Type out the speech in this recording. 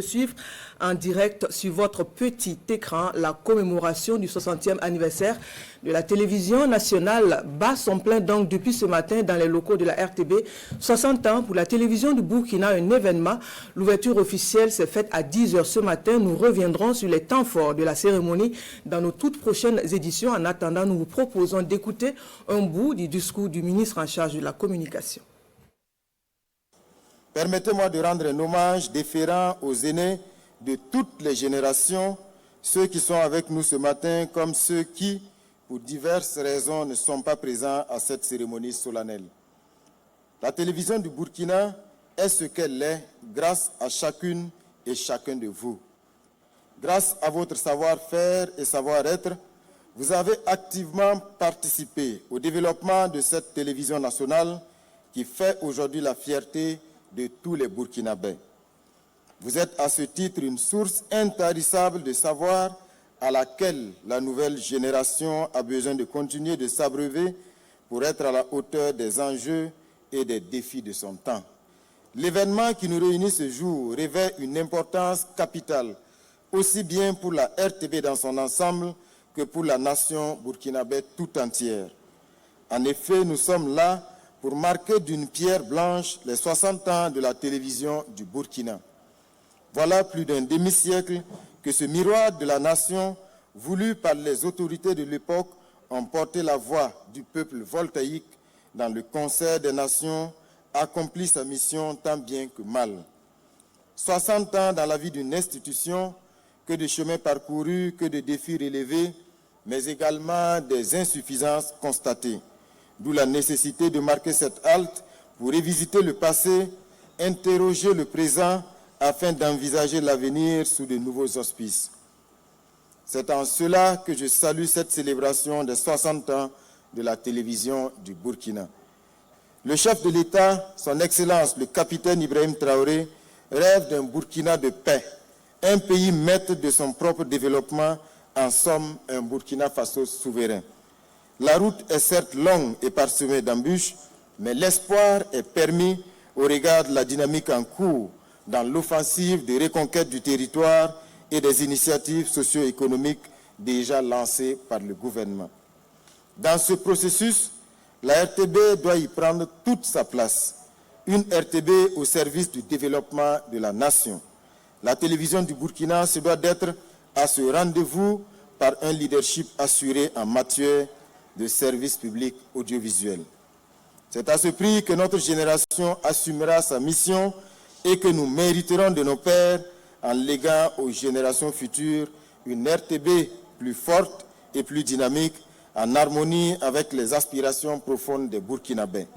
Suivre en direct sur votre petit écran la commémoration du 60e anniversaire de la télévision nationale bat son plein donc depuis ce matin dans les locaux de la RTB. 60 ans pour la télévision du Burkina, un événement. L'ouverture officielle s'est faite à 10 h ce matin. Nous reviendrons sur les temps forts de la cérémonie dans nos toutes prochaines éditions. En attendant, nous vous proposons d'écouter un bout du discours du ministre en charge de la communication. Permettez-moi de rendre un hommage déférent aux aînés de toutes les générations, ceux qui sont avec nous ce matin comme ceux qui, pour diverses raisons, ne sont pas présents à cette cérémonie solennelle. La télévision du Burkina est ce qu'elle est grâce à chacune et chacun de vous. Grâce à votre savoir-faire et savoir-être, vous avez activement participé au développement de cette télévision nationale qui fait aujourd'hui la fierté de tous les Burkinabés. Vous êtes à ce titre une source intarissable de savoir à laquelle la nouvelle génération a besoin de continuer de s'abreuver pour être à la hauteur des enjeux et des défis de son temps. L'événement qui nous réunit ce jour revêt une importance capitale, aussi bien pour la RTB dans son ensemble que pour la nation burkinabé tout entière. En effet, nous sommes là pour marquer d'une pierre blanche les 60 ans de la télévision du Burkina. Voilà plus d'un demi-siècle que ce miroir de la nation, voulu par les autorités de l'époque, ont porté la voix du peuple voltaïque dans le concert des nations, accomplit sa mission tant bien que mal. 60 ans dans la vie d'une institution, que de chemins parcourus, que de défis relevés, mais également des insuffisances constatées. D'où la nécessité de marquer cette halte pour revisiter le passé, interroger le présent afin d'envisager l'avenir sous de nouveaux auspices. C'est en cela que je salue cette célébration des 60 ans de la télévision du Burkina. Le chef de l'État, son Excellence, le capitaine Ibrahim Traoré, rêve d'un Burkina de paix, un pays maître de son propre développement, en somme un Burkina Faso souverain. La route est certes longue et parsemée d'embûches, mais l'espoir est permis au regard de la dynamique en cours dans l'offensive de reconquête du territoire et des initiatives socio-économiques déjà lancées par le gouvernement. Dans ce processus, la RTB doit y prendre toute sa place, une RTB au service du développement de la nation. La télévision du Burkina se doit d'être à ce rendez-vous par un leadership assuré en matière de services publics audiovisuels. C'est à ce prix que notre génération assumera sa mission et que nous mériterons de nos pairs en léguant aux générations futures une RTB plus forte et plus dynamique en harmonie avec les aspirations profondes des Burkinabés.